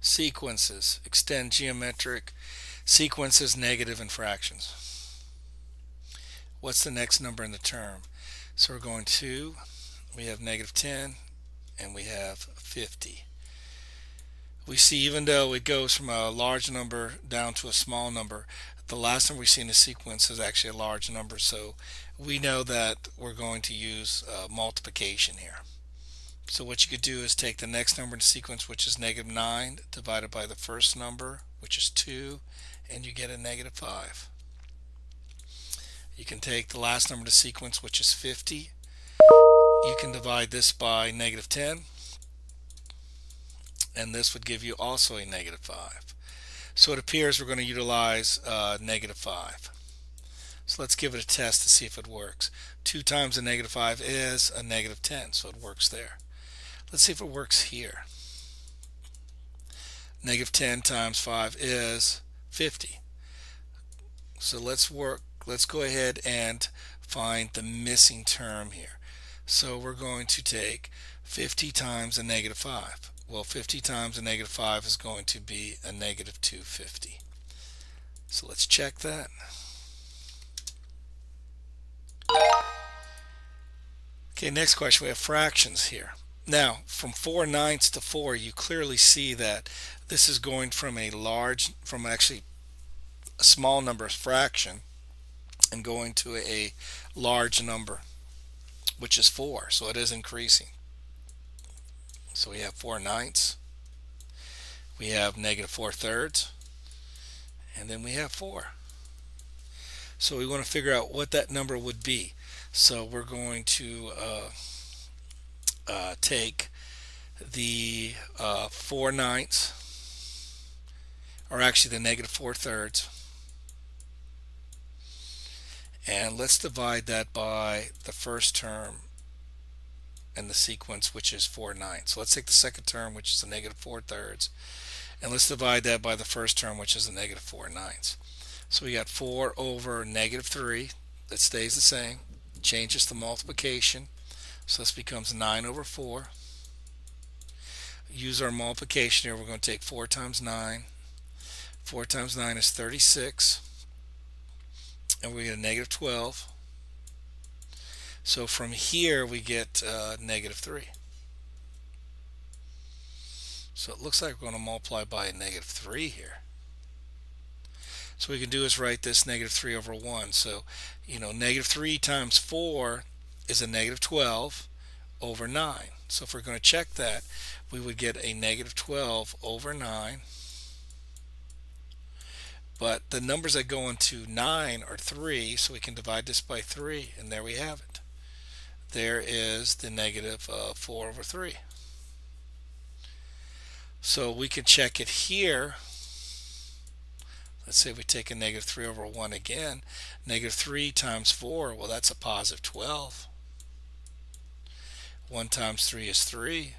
sequences, extend geometric sequences, negative, and fractions. What's the next number in the term? So we're going to, we have negative 10 and we have 50. We see even though it goes from a large number down to a small number, the last number we see in the sequence is actually a large number, so we know that we're going to use multiplication here. So what you could do is take the next number in the sequence, which is negative 9, divided by the first number, which is 2, and you get a negative 5. You can take the last number in the sequence, which is 50. You can divide this by negative 10, and this would give you also a negative 5. So it appears we're going to utilize negative 5. So let's give it a test to see if it works. 2 times a negative 5 is a negative 10, so it works there. Let's see if it works here. Negative 10 times 5 is 50. So let's go ahead and find the missing term here. So we're going to take 50 times a negative 5. Well, 50 times a negative 5 is going to be a negative 250. So let's check that. Okay, next question. We have fractions here. Now, from 4/9 to 4, you clearly see that this is going from actually a small number fraction and going to a large number, which is 4. So it is increasing. So we have 4/9, we have negative 4/3, and then we have 4. So we want to figure out what that number would be. So we're going to take the 4/9, or actually the negative 4/3, and let's divide that by the first term in the sequence, which is 4/9. So let's take the second term, which is a negative 4/3, and let's divide that by the first term, which is a negative 4/9. So we got 4 over negative 3. That stays the same. Changes to multiplication. So this becomes 9 over 4. Use our multiplication here. We're going to take 4 times 9. 4 times 9 is 36. And we get a negative 12. So from here we get negative 3. So it looks like we're going to multiply by a negative 3 here. So what we can do is write this negative 3 over 1. So, negative 3 times 4 is a negative 12 over 9. So if we're going to check that, we would get a negative 12 over 9. But the numbers that go into 9 are 3, so we can divide this by 3, and there we have it. There is the negative 4 over 3. So we can check it here. Let's say we take a negative 3 over 1 again. Negative 3 times 4, well, that's a positive 12. 1 times 3 is 3.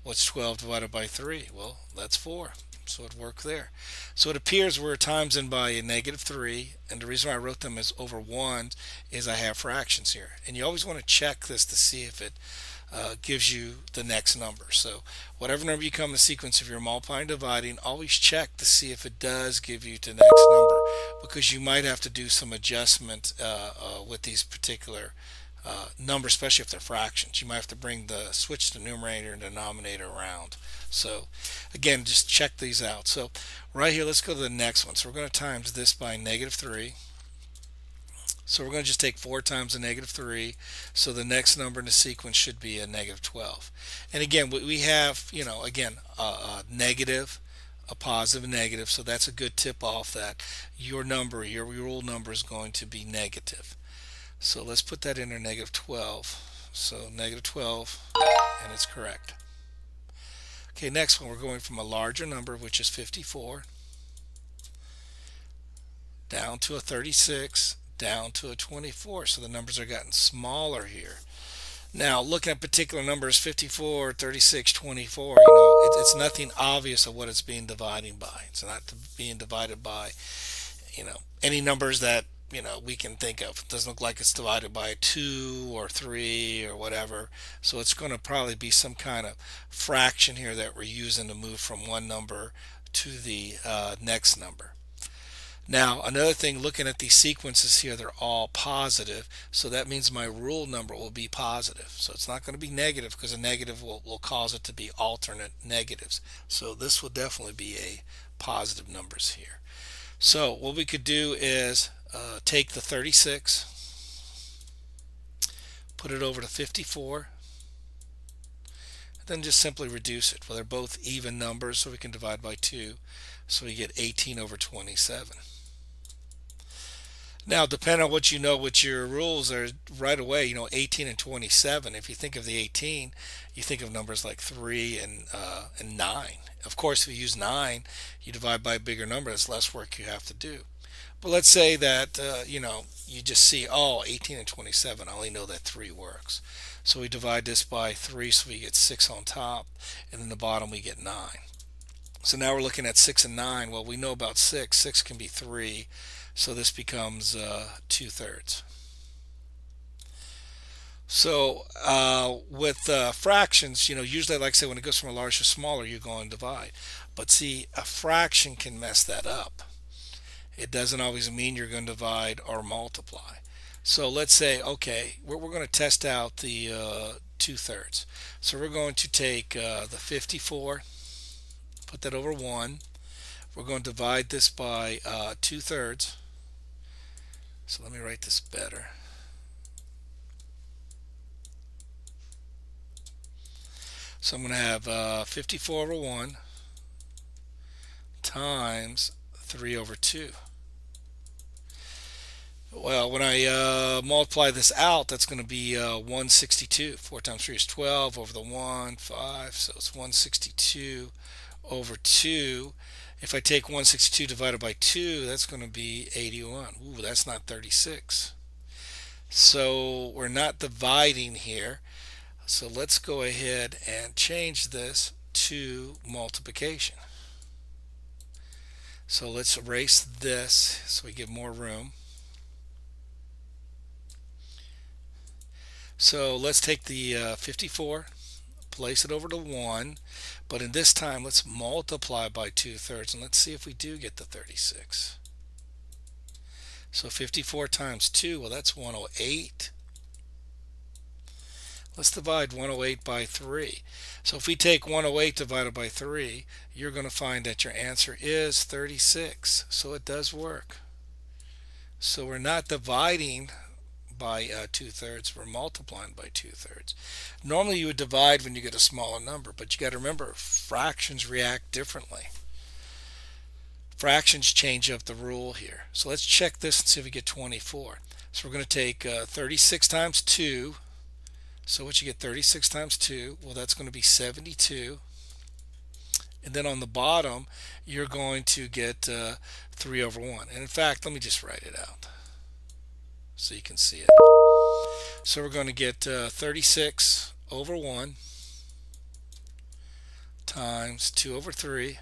What's 12 divided by 3? Well, that's 4. So it worked there. So it appears we're times in by a negative 3, and the reason why I wrote them as over 1 is I have fractions here. And you always want to check this to see if it gives you the next number. So whatever number you come in the sequence, if you're multiplying and dividing, always check to see if it does give you the next number, because you might have to do some adjustment with these particular numbers, especially if they're fractions. You might have to switch the numerator and denominator around. So again, just check these out. So right here, let's go to the next one. So we're going to times this by negative 3. So we're going to just take 4 times a negative 3. So the next number in the sequence should be a negative 12. And again, we have, again, a negative, a positive, a negative. So that's a good tip off that your rule number is going to be negative. So let's put that in there, negative 12. So negative 12, and it's correct. Okay, next one, we're going from a larger number, which is 54, down to a 36, down to a 24. So the numbers are getting smaller here. Now, looking at particular numbers, 54, 36, 24, it's nothing obvious of what it's being divided by. It's not being divided by, any numbers that we can think of. It doesn't look like it's divided by 2 or 3 or whatever. So it's going to probably be some kind of fraction here that we're using to move from one number to the next number. Now, another thing, looking at these sequences here, they're all positive. So that means my rule number will be positive. So it's not going to be negative, because a negative will cause it to be alternate negatives. So this will definitely be a positive numbers here. So what we could do is take the 36, put it over to 54, then just simply reduce it. Well, they're both even numbers, so we can divide by 2. So we get 18 over 27. Now, depending on what you know, what your rules are, right away, 18 and 27. If you think of the 18, you think of numbers like 3 and 9. Of course, if you use 9, you divide by a bigger number. That's less work you have to do. But let's say that, you just see, oh, 18 and 27, I only know that 3 works. So we divide this by 3, so we get 6 on top, and then the bottom we get 9. So now we're looking at 6 and 9. Well, we know about 6. 6 can be 3. So this becomes 2/3. So with fractions, usually, like I say, when it goes from a large to smaller, you're going to divide. But see, a fraction can mess that up. It doesn't always mean you're going to divide or multiply. So let's say, okay, we're going to test out the 2/3. So we're going to take the 54, put that over 1. We're going to divide this by 2/3. So let me write this better. So I'm going to have 54 over 1 times 3 over 2. Well, when I multiply this out, that's going to be 162. 4 times 3 is 12 over the 1, 5. So it's 162 over 2. If I take 162 divided by 2, that's going to be 81. Ooh, that's not 36. So we're not dividing here. So let's go ahead and change this to multiplication. So let's erase this so we get more room. So let's take the 54, place it over to 1, but in this time let's multiply by 2/3, and let's see if we do get the 36. So 54 times 2, well, that's 108. Let's divide 108 by 3. So if we take 108 divided by 3, you're going to find that your answer is 36. So it does work. So we're not dividing by 2/3, we're multiplying by 2/3. Normally you would divide when you get a smaller number, but you got to remember, fractions react differently. Fractions change up the rule here. So let's check this and see if we get 24. So we're going to take 36 times 2. So what you get, 36 times 2, well, that's going to be 72. And then on the bottom, you're going to get 3 over 1. And in fact, let me just write it out so you can see it. So we're going to get 36 over 1 times 2 over 3.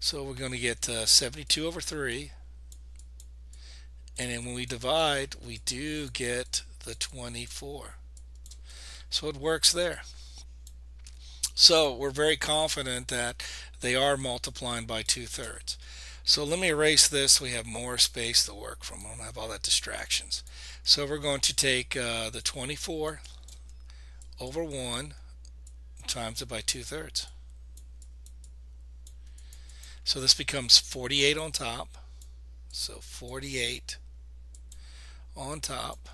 So we're going to get 72 over 3. And then when we divide, we do get the 24. So it works there. So we're very confident that they are multiplying by 2/3. So let me erase this so we have more space to work from. I don't have all that distractions. So we're going to take the 24 over 1 times it by 2/3. So this becomes 48 on top. So 48 on top.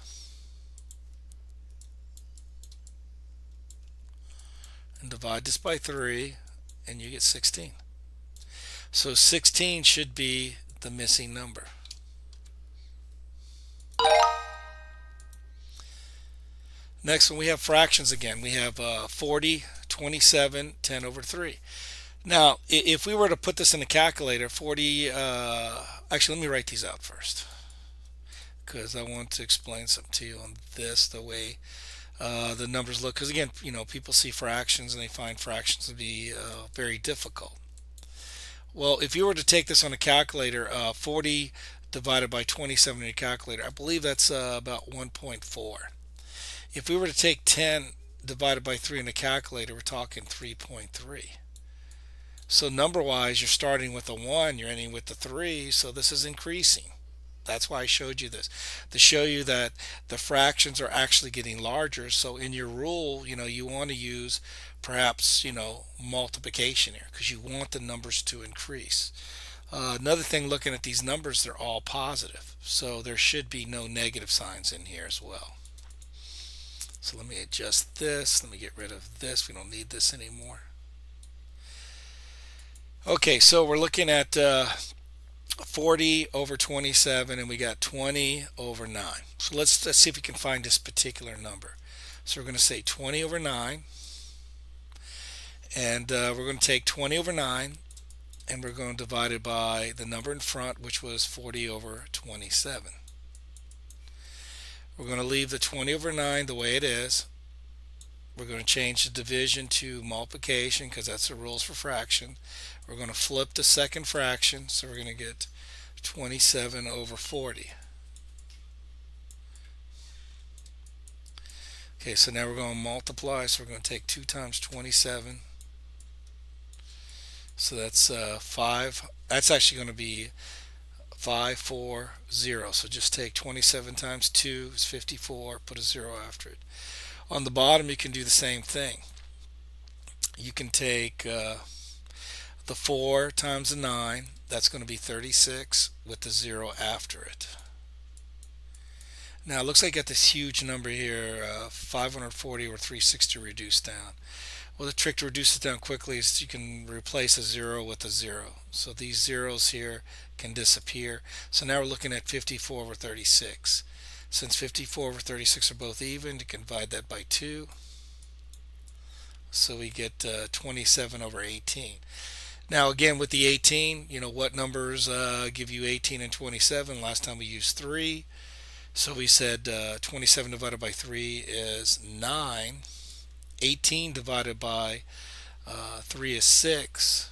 And divide this by 3 and you get 16. So 16 should be the missing number. Next one, we have fractions again. We have 40, 27, 10 over 3. Now, if we were to put this in a calculator, 40, actually, let me write these out first, because I want to explain something to you on this, the way the numbers look. Because again, people see fractions and they find fractions to be very difficult. Well, if you were to take this on a calculator, 40 divided by 27 in your calculator, I believe that's about 1.4. If we were to take 10 divided by 3 in a calculator, we're talking 3.3. So number wise, you're starting with a 1, you're ending with a 3, so this is increasing. That's why I showed you this, to show you that the fractions are actually getting larger. So in your rule, you want to use perhaps, multiplication here, because you want the numbers to increase. Another thing, looking at these numbers, they're all positive, so there should be no negative signs in here as well. So let me adjust this. Let me get rid of this. We don't need this anymore. Okay, so we're looking at 40 over 27, and we got 20 over 9. So let's see if we can find this particular number. So we're going to say 20 over 9, and we're going to take 20 over 9, and we're going to divide it by the number in front, which was 40 over 27. We're going to leave the 20 over 9 the way it is. We're going to change the division to multiplication, because that's the rules for fraction. We're going to flip the second fraction, so we're going to get 27 over 40. Okay, so now we're going to multiply, so we're going to take 2 times 27. So that's 5. That's actually going to be 540. So just take 27 times 2 is 54, put a 0 after it. On the bottom, you can do the same thing. You can take the 4 times the 9, that's going to be 36 with the 0 after it. Now it looks like I got this huge number here, 540 over 360 reduced down. Well, the trick to reduce it down quickly is you can replace a 0 with a 0. So these zeros here can disappear. So now we're looking at 54 over 36. Since 54 over 36 are both even, you can divide that by 2. So we get 27 over 18. Now again, with the 18, what numbers give you 18 and 27? Last time we used 3. So we said 27 divided by 3 is 9. 18 divided by 3 is 6.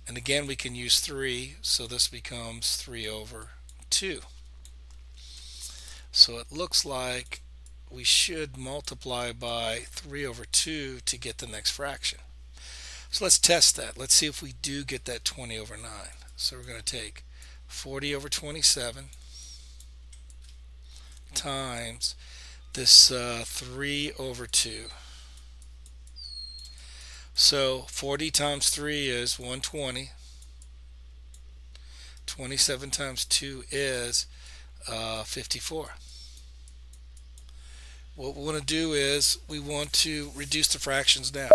And again, we can use 3, so this becomes 3 over 2. So it looks like we should multiply by 3 over 2 to get the next fraction. So let's test that. Let's see if we do get that 20 over 9. So we're going to take 40 over 27 times this 3 over 2. So 40 times 3 is 120. 27 times 2 is 54. What we want to do is we want to reduce the fractions down.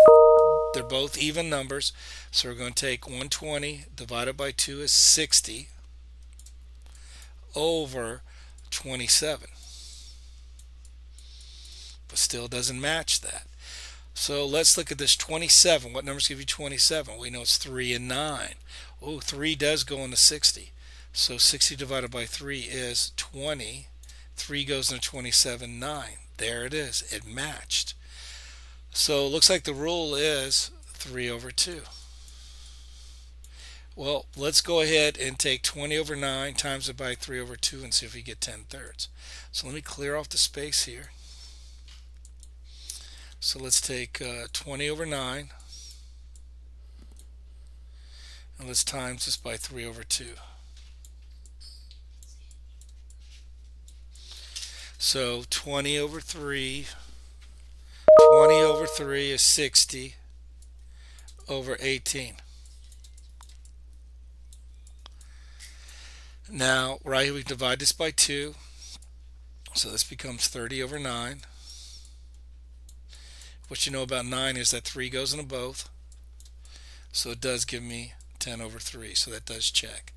They're both even numbers, so we're going to take 120 divided by 2 is 60 over 27. But still doesn't match that. So let's look at this 27. What numbers give you 27? We know it's 3 and 9. Oh, 3 does go into 60. So 60 divided by 3 is 20. 3 goes into 27, 9. There it is. It matched. So it looks like the rule is 3 over 2. Well, let's go ahead and take 20 over 9 times it by 3 over 2 and see if we get 10/3. So let me clear off the space here. So let's take 20 over 9 and let's times this by 3 over 2. So 20 over 3 is 60 over 18. Now, right here we divide this by 2. So this becomes 30 over 9. What you know about 9 is that 3 goes into both. So it does give me 10 over 3. So that does check.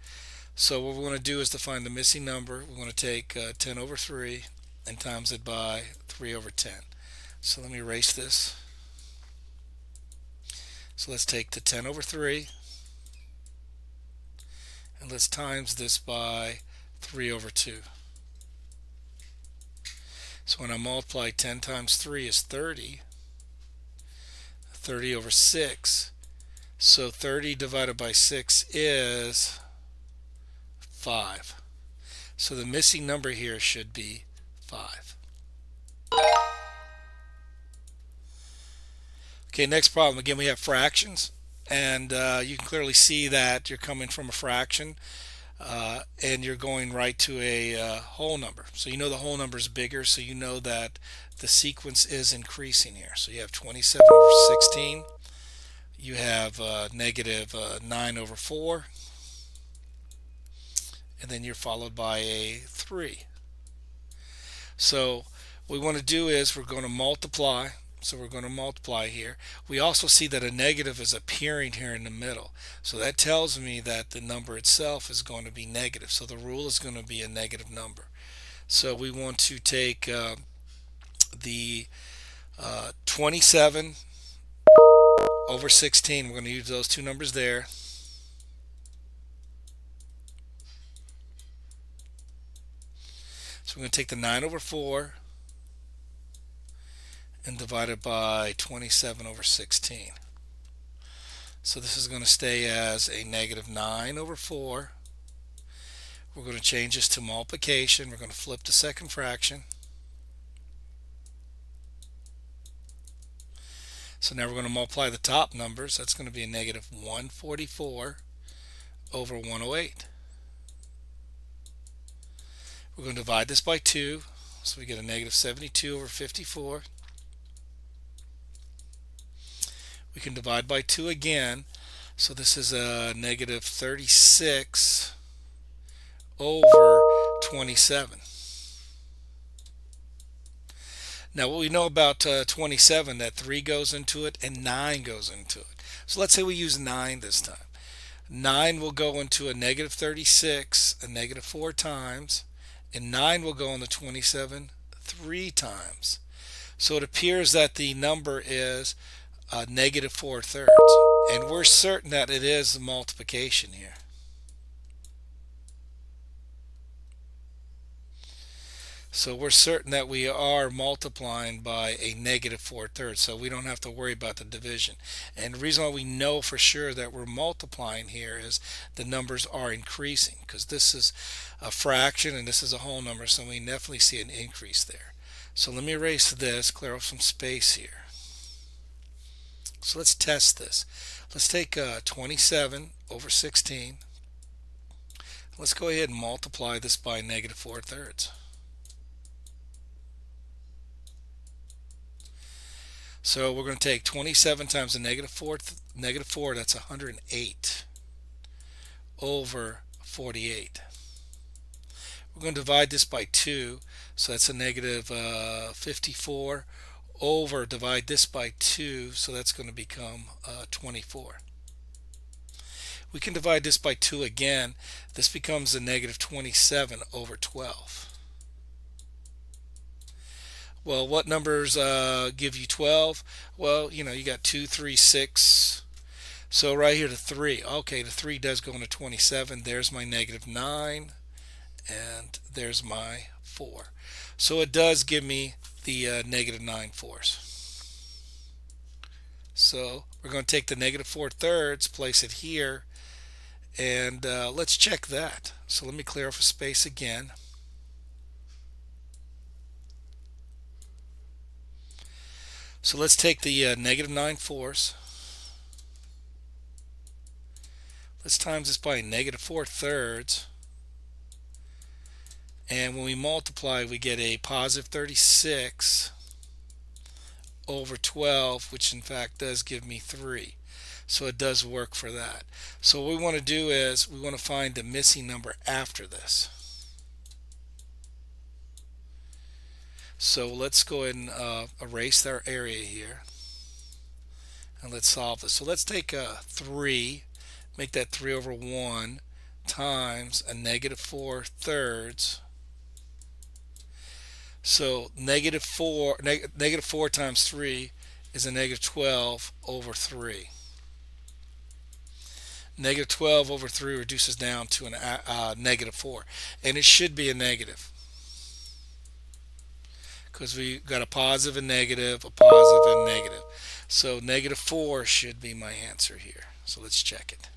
So what we want to do is to find the missing number. We want to take 10 over 3 and times it by 3 over 10. So let me erase this. So let's take the 10 over 3 and let's times this by 3 over 2. So when I multiply 10 times 3 is 30. 30 over 6. So 30 divided by 6 is 5. So the missing number here should be 5. Okay, next problem. Again, we have fractions, and you can clearly see that you're coming from a fraction, and you're going right to a whole number. So you know the whole number is bigger, so you know that the sequence is increasing here. So you have 27 over 16. You have negative 9 over 4, and then you're followed by a 3. So what we want to do is we're going to multiply. So we're going to multiply here. We also see that a negative is appearing here in the middle. So that tells me that the number itself is going to be negative. So the rule is going to be a negative number. So we want to take the 27 over 16. We're going to use those two numbers there. So we're going to take the 9 over 4 and divide it by 27 over 16. So this is going to stay as a negative 9 over 4. We're going to change this to multiplication. We're going to flip the second fraction. So now we're going to multiply the top numbers. That's going to be a negative 144 over 108. We're going to divide this by 2. So we get a negative 72 over 54. We can divide by 2 again. So this is a negative 36 over 27. Now what we know about 27, that 3 goes into it and 9 goes into it. So let's say we use 9 this time. 9 will go into a negative 36, a negative 4 times, and 9 will go into 27 3 times. So it appears that the number is negative 4/3, and we're certain that it is the multiplication here. So we're certain that we are multiplying by a negative 4/3, so we don't have to worry about the division. And the reason why we know for sure that we're multiplying here is the numbers are increasing, because this is a fraction and this is a whole number, so we definitely see an increase there. So let me erase this, clear up some space here. So let's test this. Let's take 27 over 16. Let's go ahead and multiply this by negative 4/3. So we're going to take 27 times a negative 4, that's 108 over 48. We're going to divide this by 2, so that's a negative 54 over, divide this by 2, so that's going to become 24. We can divide this by 2 again. This becomes a negative 27 over 12. Well, what numbers give you 12? Well, you know, you got 2, 3, 6. So right here, the 3. Okay, the 3 does go into 27. There's my negative 9, and there's my 4. So it does give me the negative 9/4. So we're going to take the negative 4/3, place it here, and let's check that. So let me clear off a space again. So let's take the negative 9/4. Let's times this by negative 4/3. And when we multiply, we get a positive 36 over 12, which in fact does give me 3. So it does work for that. So what we want to do is we want to find the missing number after this. So let's go ahead and erase our area here, and let's solve this. So let's take 3, make that 3 over 1 times a negative 4/3. So negative 4 times 3 is a negative 12 over 3. Negative 12 over 3 reduces down to a negative 4, and it should be a negative, because we got a positive and negative, a positive and negative. So negative 4 should be my answer here. So let's check it.